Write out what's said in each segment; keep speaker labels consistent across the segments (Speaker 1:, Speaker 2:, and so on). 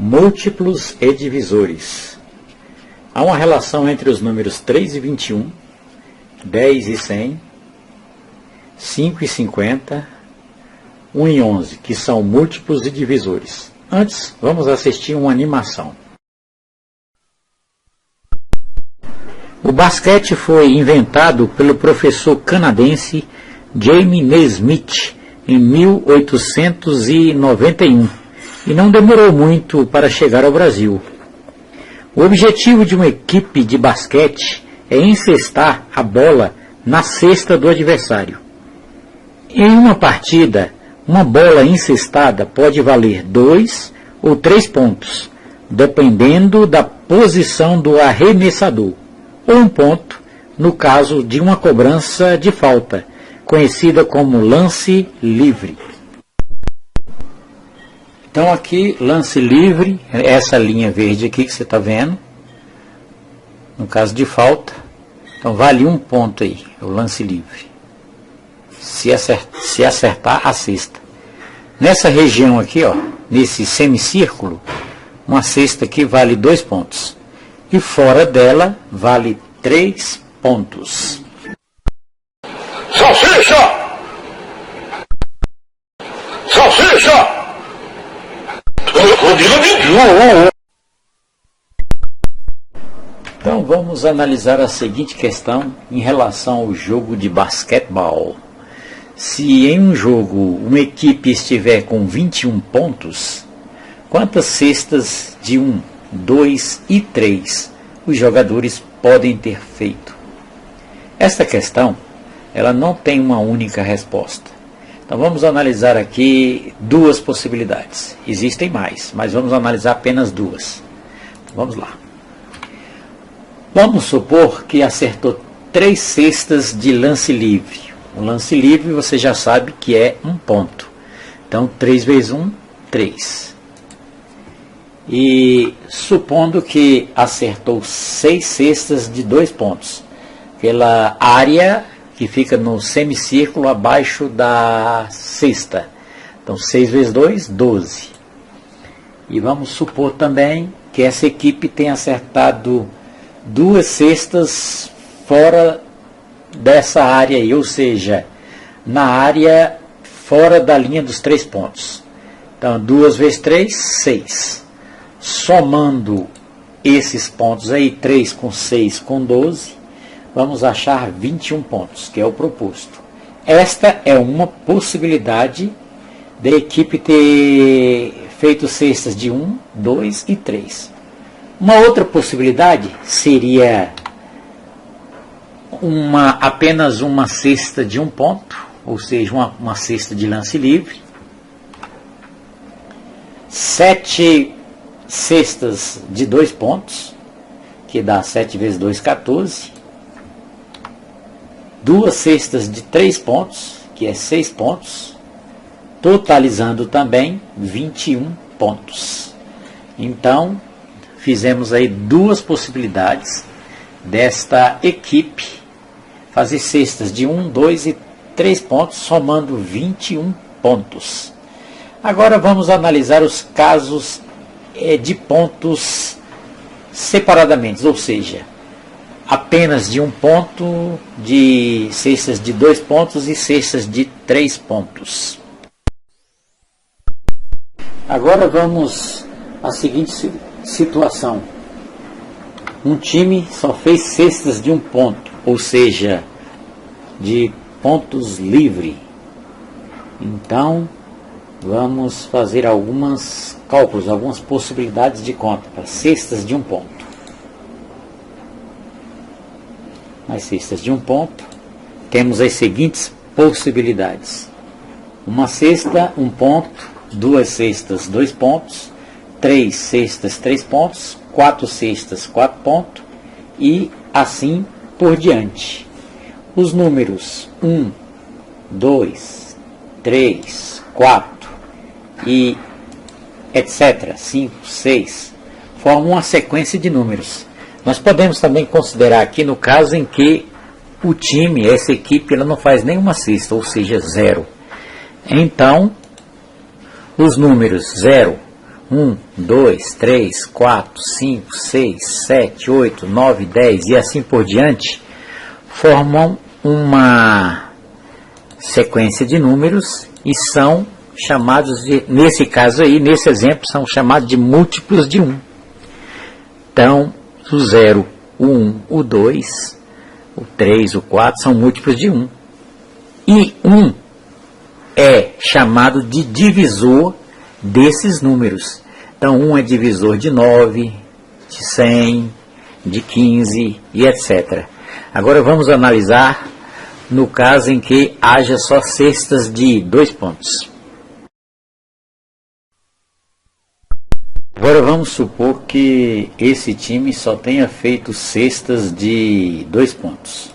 Speaker 1: Múltiplos e divisores. Há uma relação entre os números 3 e 21, 10 e 100, 5 e 50, 1 e 11, que são múltiplos e divisores. Antes, vamos assistir uma animação. O basquete foi inventado pelo professor canadense James Naismith em 1891 e não demorou muito para chegar ao Brasil. O objetivo de uma equipe de basquete é encestar a bola na cesta do adversário. Em uma partida, uma bola encestada pode valer 2 ou 3 pontos, dependendo da posição do arremessador, ou 1 ponto no caso de uma cobrança de falta, conhecida como lance livre. Então aqui, lance livre, essa linha verde aqui que você está vendo, no caso de falta, então vale 1 ponto aí, o lance livre, se acertar a cesta. Nessa região aqui, ó, nesse semicírculo, uma cesta aqui vale 2 pontos, e fora dela vale 3 pontos.
Speaker 2: Salsicha! Salsicha!
Speaker 1: Então vamos analisar a seguinte questão em relação ao jogo de basquetebol. Se em um jogo uma equipe estiver com 21 pontos, quantas cestas de 1, 2 e 3 os jogadores podem ter feito? Esta questão, ela não tem uma única resposta. Então vamos analisar aqui 2 possibilidades. Existem mais, mas vamos analisar apenas 2. Vamos lá. Vamos supor que acertou 3 cestas de lance livre. O lance livre você já sabe que é 1 ponto. Então 3 vezes 1, 3. E supondo que acertou 6 cestas de 2 pontos, pela área que fica no semicírculo abaixo da cesta. Então 6 vezes 2, 12. E vamos supor também que essa equipe tenha acertado 2 cestas fora dessa área aí, ou seja, na área fora da linha dos 3 pontos. Então 2 vezes 3, 6. Somando esses pontos aí, 3 com 6 com 12, vamos achar 21 pontos, que é o proposto. Esta é uma possibilidade da equipe ter feito cestas de 1, 2 e 3. Uma outra possibilidade seria apenas uma cesta de 1 ponto, ou seja, uma cesta de lance livre. 7 cestas de 2 pontos, que dá 7 vezes 2, 14. 2 cestas de 3 pontos, que é 6 pontos, totalizando também 21 pontos. Então, fizemos aí 2 possibilidades desta equipe fazer cestas de 1, 2 e 3 pontos, somando 21 pontos. Agora vamos analisar os casos de pontos separadamente, ou seja, apenas de 1 ponto, de cestas de 2 pontos e cestas de 3 pontos. Agora vamos à seguinte situação. Um time só fez cestas de 1 ponto, ou seja, de pontos livres. Então, vamos fazer alguns cálculos, algumas possibilidades de conta para cestas de 1 ponto. Nas cestas de 1 ponto, temos as seguintes possibilidades. Uma cesta, 1 ponto, 2 cestas, 2 pontos, 3 cestas, 3 pontos, 4 cestas, 4 pontos e assim por diante. Os números 1, 2, 3, 4 e etc., 5, 6, formam uma sequência de números. Nós podemos também considerar aqui no caso em que o time, essa equipe, ela não faz nenhuma cesta, ou seja, 0. Então, os números 0, 1, 2, 3, 4, 5, 6, 7, 8, 9, 10 e assim por diante, formam uma sequência de números e são chamados de, nesse caso aí, nesse exemplo, são chamados de múltiplos de 1. Então, o 0, o 1, o 2, o 3, o 4 são múltiplos de 1. E 1 é chamado de divisor desses números. Então, 1 é divisor de 9, de 100, de 15 e etc. Agora vamos analisar no caso em que haja só cestas de 2 pontos. Agora vamos supor que esse time só tenha feito cestas de 2 pontos.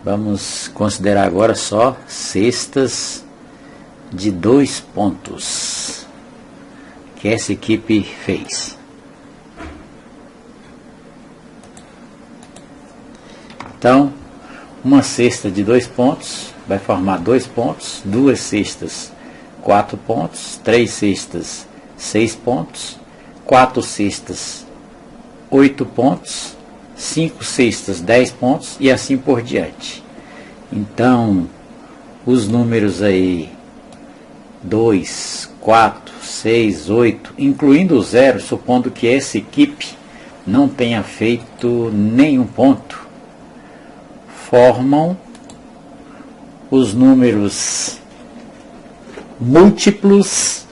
Speaker 1: Vamos considerar agora só cestas de 2 pontos que essa equipe fez. Então, uma cesta de 2 pontos vai formar 2 pontos, 2 cestas 4 pontos, 3 cestas 6 pontos, 4 cestas 8 pontos, 5 cestas 10 pontos e assim por diante. Então, os números aí 2, 4, 6, 8, incluindo o 0, supondo que essa equipe não tenha feito nenhum ponto, formam os números múltiplos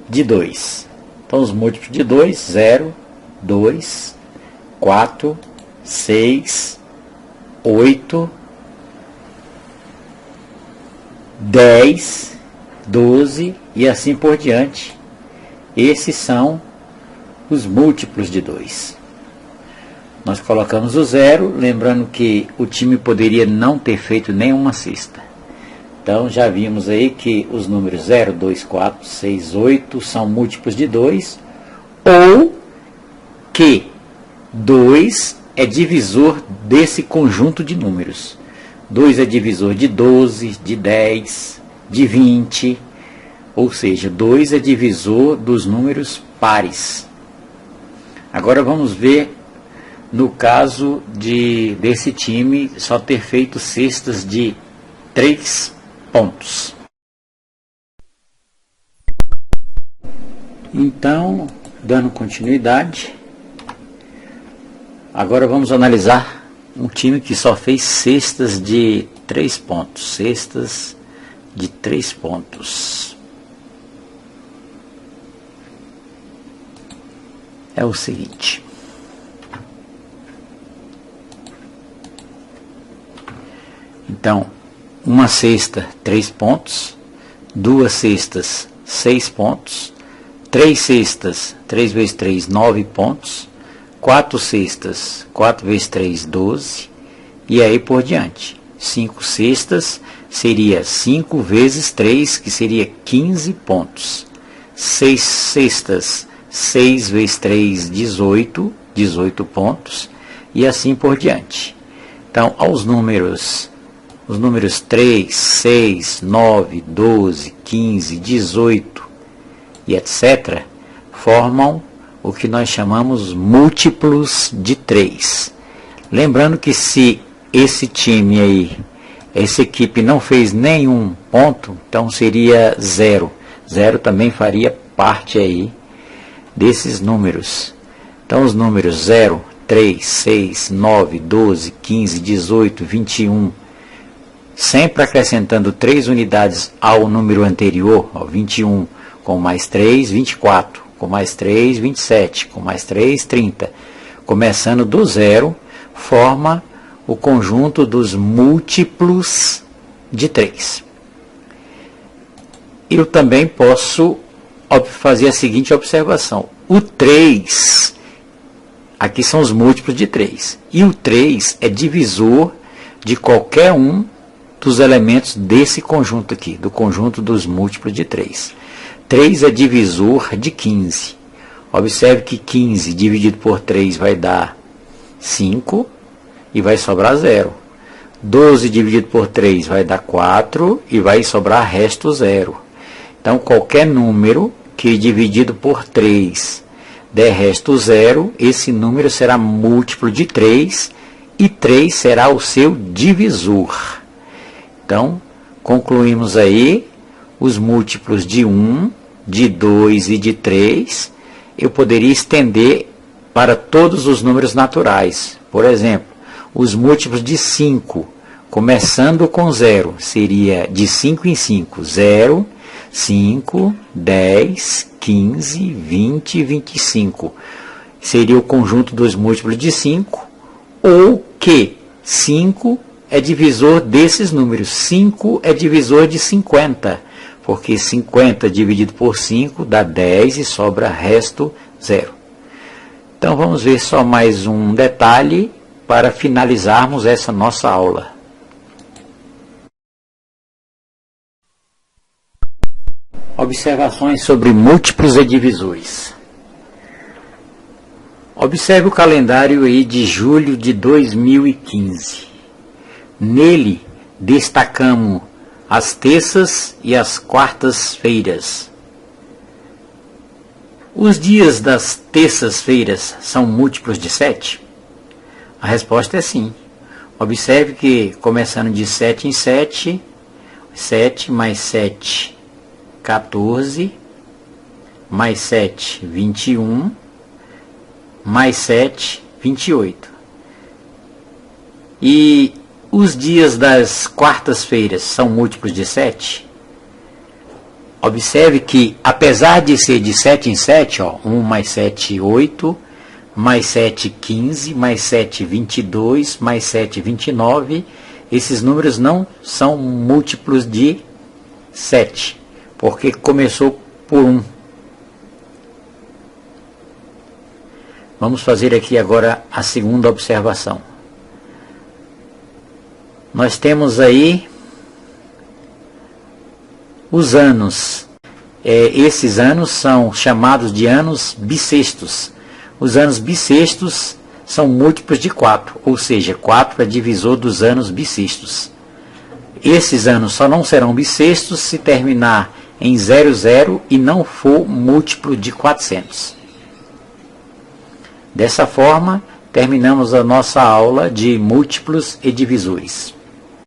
Speaker 1: de 2. Então, os múltiplos de 2, 0, 2, 4, 6, 8, 10, 12 e assim por diante. Esses são os múltiplos de 2. Nós colocamos o 0, lembrando que o time poderia não ter feito nenhuma cesta. Então, já vimos aí que os números 0, 2, 4, 6, 8 são múltiplos de 2, ou que 2 é divisor desse conjunto de números. 2 é divisor de 12, de 10, de 20, ou seja, 2 é divisor dos números pares. Agora vamos ver no caso desse time só ter feito cestas de 3 pontos. Então, dando continuidade, agora vamos analisar um time que só fez cestas de 3 pontos. Cestas de 3 pontos. É o seguinte. Então, uma cesta, 3 pontos, 2 cestas, 6 pontos, 3 cestas, 3 vezes 3, 9 pontos, 4 cestas, 4 vezes 3, 12, e aí por diante. 5 cestas seria 5 vezes 3, que seria 15 pontos. 6 cestas, 6 vezes 3, 18, 18 pontos, e assim por diante. Então, os números 3, 6, 9, 12, 15, 18 e etc. formam o que nós chamamos múltiplos de 3. Lembrando que se esse time aí, essa equipe não fez nenhum ponto, então seria 0. 0 também faria parte aí desses números. Então os números 0, 3, 6, 9, 12, 15, 18, 21, sempre acrescentando 3 unidades ao número anterior, ao 21, com mais 3, 24, com mais 3, 27, com mais 3, 30. Começando do 0, forma o conjunto dos múltiplos de 3. Eu também posso fazer a seguinte observação. O 3, aqui são os múltiplos de 3. E o 3 é divisor de qualquer um dos elementos desse conjunto aqui, do conjunto dos múltiplos de 3. 3 é divisor de 15. Observe que 15 dividido por 3 vai dar 5 e vai sobrar 0. 12 dividido por 3 vai dar 4 e vai sobrar resto 0. Então, qualquer número que dividido por 3 der resto 0, esse número será múltiplo de 3 e 3 será o seu divisor. Então, concluímos aí os múltiplos de 1, de 2 e de 3. Eu poderia estender para todos os números naturais. Por exemplo, os múltiplos de 5, começando com 0, seria de 5 em 5, 0, 5, 10, 15, 20 e 25. Seria o conjunto dos múltiplos de 5, ou que 5 é divisor desses números. 5 é divisor de 50, porque 50 dividido por 5 dá 10 e sobra resto 0. Então vamos ver só mais um detalhe para finalizarmos essa nossa aula. Observações sobre múltiplos e divisores. Observe o calendário aí de julho de 2015. Nele destacamos as terças e as quartas-feiras. Os dias das terças-feiras são múltiplos de 7? A resposta é sim. Observe que começando de 7 em 7, 7 mais 7, 14, mais 7, 21, mais 7, 28. E os dias das quartas-feiras são múltiplos de 7? Observe que, apesar de ser de 7 em 7, 1 mais 7, 8, mais 7, 15, mais 7, 22, mais 7, 29, esses números não são múltiplos de 7. Porque começou por 1. Vamos fazer aqui agora a segunda observação. Nós temos aí os anos. Esses anos são chamados de anos bissextos. Os anos bissextos são múltiplos de 4, ou seja, 4 é divisor dos anos bissextos. Esses anos só não serão bissextos se terminar em 00 e não for múltiplo de 400. Dessa forma, terminamos a nossa aula de múltiplos e divisores.